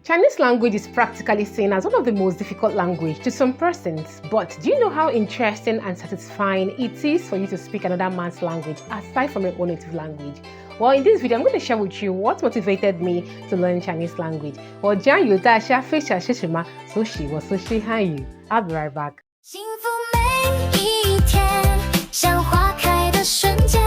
Chinese language is practically seen as one of the most difficult languages to some persons, but do you know how interesting and satisfying it is for you to speak another man's language aside from your own native language? Well, in this video, I'm going to share with you what motivated me to learn Chinese language. Well, I'll be right back. 幸福每一天，像花开的瞬间，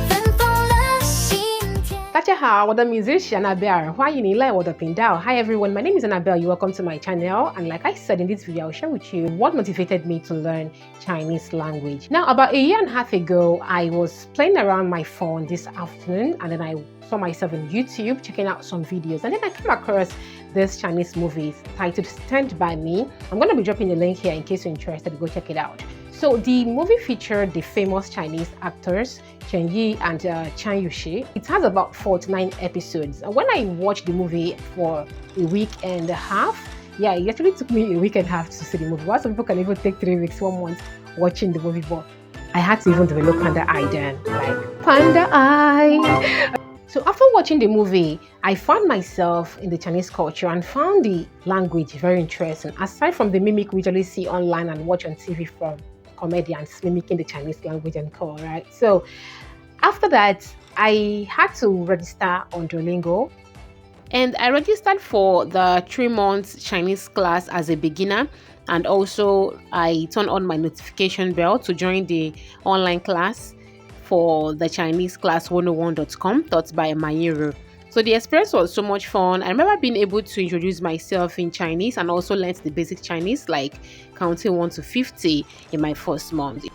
芬芳了心田。大家好，我的名字是 Annabelle， 欢迎你来我的频道。Hi everyone, my name is Annabelle. You welcome to my channel. And like I said in this video, I'll share with you what motivated me to learn Chinese language. Now, about a year and a half ago, I was playing around my phone this afternoon, and then I saw myself on YouTube checking out some videos, and then I came across this Chinese movie titled Stand By Me. I'm going to be dropping the link here in case you're interested. Go check it out. So the movie featured the famous Chinese actors Chen Yi and Chan Yushi. It has about 49 episodes. And when I watched the movie for a week and a half, yeah, it actually took me a week and a half to see the movie. While some people can even take 3 weeks, 1 month watching the movie, but I had to even develop panda eye then, like panda eye. So after watching the movie, I found myself in the Chinese culture and found the language very interesting. Aside from the mimic we usually see online and watch on TV from comedians mimicking the Chinese language and call, right? So after that, I had to register on Duolingo. And I registered for the 3 months Chinese class as a beginner. And also I turned on my notification bell to join the online class for the Chinese class 101.com taught by Mayuru. So the experience was so much fun. I remember being able to introduce myself in Chinese and also learn the basic Chinese like counting 1 to 50 in my first month.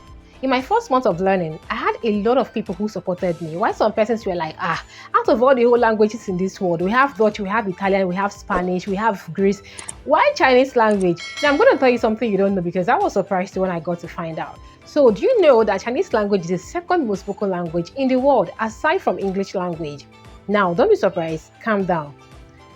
In my first month of learning, I had a lot of people who supported me. While some persons were like, out of all the whole languages in this world, we have Dutch, we have Italian, we have Spanish, we have Greece. Why Chinese language? Now I'm going to tell you something you don't know because I was surprised when I got to find out. So do you know that Chinese language is the second most spoken language in the world aside from English language? Now, don't be surprised, calm down.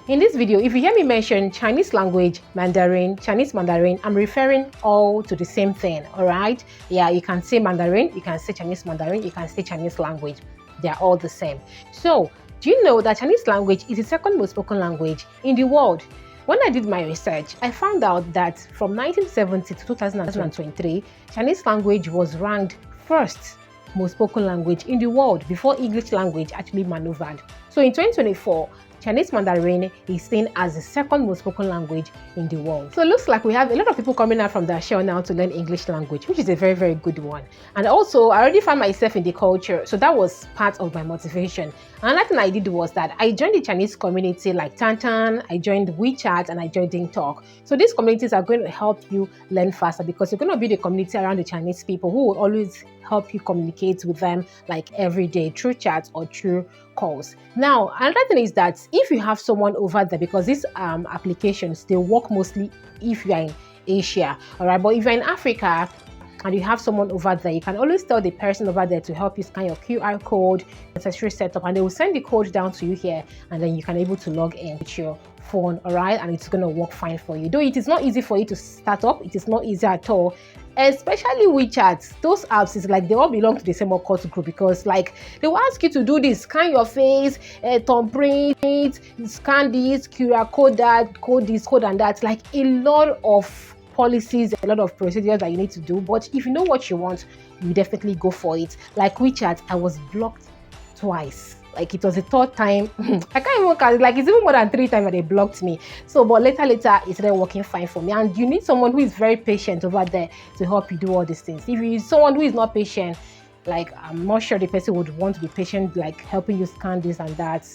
In this video, if you hear me mention Chinese language, Mandarin, Chinese Mandarin, I'm referring all to the same thing, all right? Yeah, you can say Mandarin, you can say Chinese Mandarin, you can say Chinese language. They're all the same. So, do you know that Chinese language is the second most spoken language in the world? When I did my research, I found out that from 1970 to 2023, Chinese language was ranked first most spoken language in the world before English language actually maneuvered. So in 2024, Chinese Mandarin is seen as the second most spoken language in the world. So it looks like we have a lot of people coming out from the show now to learn English language, which is a very, very good one. And also, I already found myself in the culture, so that was part of my motivation. Another thing I did was that I joined the Chinese community like Tantan, I joined WeChat, and I joined TikTok. So these communities are going to help you learn faster because you're going to be the community around the Chinese people who will always help you communicate with them like every day through chats or through calls. Now, another thing is that if you have someone over there, because these applications, they work mostly if you are in Asia, all right? But if you're in Africa and you have someone over there, you can always tell the person over there to help you scan your QR code, necessary setup, and they will send the code down to you here, and then you can able to log in with your phone, all right? And it's going to work fine for you. Though it is not easy for you to start up, it is not easy at all. Especially WeChat, those apps is like they all belong to the same occult group because like they will ask you to do this, scan your face, thumbprint, scan this, QR code that, code this, code and that, like a lot of policies, a lot of procedures that you need to do. But if you know what you want, you definitely go for it. Like WeChat, I was blocked twice. Like it was the 3rd time. I can't even count. Like it's even more than 3 times that they blocked me. So, but later, it started working fine for me. And you need someone who is very patient over there to help you do all these things. If you someone who is not patient, like I'm not sure the person would want to be patient, like helping you scan this and that.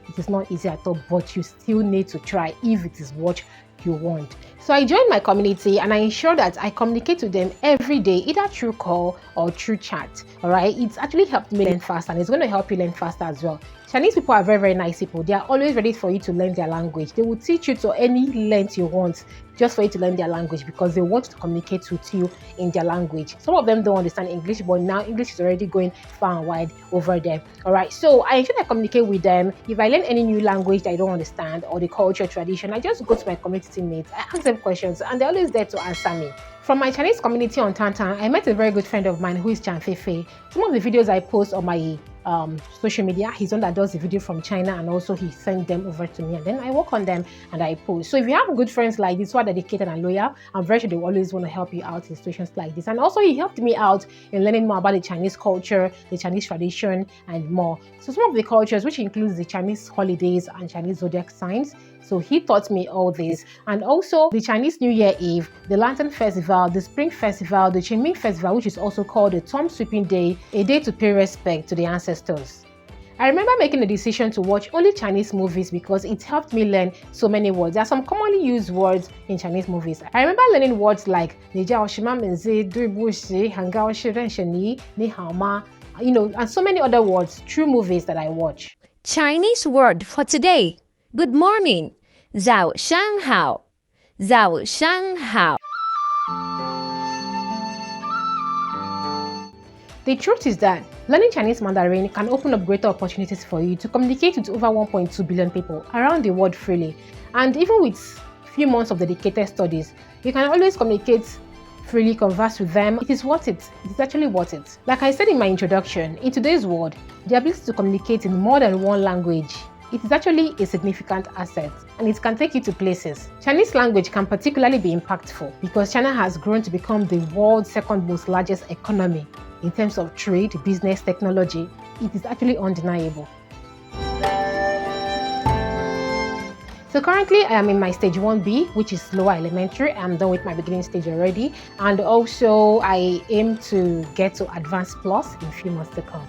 It is not easy at all, but you still need to try if it is what you want. So I joined my community and I ensure that I communicate with them every day, either through call or through chat. All right, it's actually helped me learn faster and it's going to help you learn faster as well. Chinese people are very, very nice people. They are always ready for you to learn their language. They will teach you to any length you want just for you to learn their language because they want to communicate with you in their language. Some of them don't understand English, but now English is already going far and wide over there. All right, so I ensure I communicate with them. If I learn any new language that I don't understand or the culture, tradition, I just go to my community teammates. I ask them questions and they're always there to answer me. From my Chinese community on Tantan, I met a very good friend of mine who is Chan Feifei. Some of the videos I post on my social media. He's one that does the video from China, and also he sent them over to me, and then I work on them and I post. So if you have good friends like this who are dedicated and loyal, I'm very sure they always want to help you out in situations like this. And also he helped me out in learning more about the Chinese culture, the Chinese tradition, and more. So some of the cultures, which includes the Chinese holidays and Chinese zodiac signs. So he taught me all this, and also the Chinese New Year Eve, the Lantern Festival, the Spring Festival, the Qingming Festival, which is also called the Tomb Sweeping Day, a day to pay respect to the ancestors. I remember making the decision to watch only Chinese movies because it helped me learn so many words. There are some commonly used words in Chinese movies. I remember learning words like and so many other words through movies that I watch. Chinese word for today. Good morning. 早上好. 早上好. The truth is that learning Chinese Mandarin can open up greater opportunities for you to communicate with over 1.2 billion people around the world freely. And even with few months of dedicated studies, you can always communicate freely, converse with them. It is worth it. It is actually worth it. Like I said in my introduction, in today's world, the ability to communicate in more than one language, it is actually a significant asset, and it can take you to places. Chinese language can particularly be impactful because China has grown to become the world's second most largest economy in terms of trade, business, technology. It is actually undeniable. So currently I am in my stage 1B, which is lower elementary. I'm done with my beginning stage already, and also I aim to get to advanced plus in a few months to come.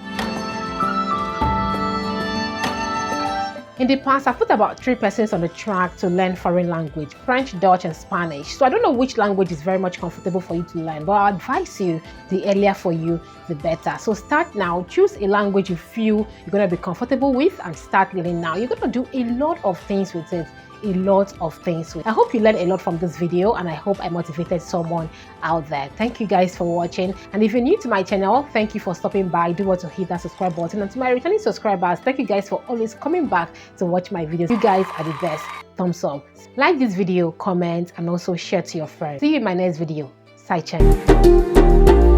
In the past, I've put about 3 persons on the track to learn foreign language: French, Dutch, and Spanish. So I don't know which language is very much comfortable for you to learn, but I advise you, the earlier for you, the better. So start now. Choose a language you feel you're going to be comfortable with and start learning now. You're going to do a lot of things with it. I hope you learned a lot from this video, and I hope I motivated someone out there. Thank you guys for watching, and if you're new to my channel, thank you for stopping by. Do want to hit that subscribe button, and to my returning subscribers, thank you guys for always coming back to watch my videos. You guys are the best. Thumbs up, like this video, comment, and also share to your friends. See you in my next video. Sai Chen.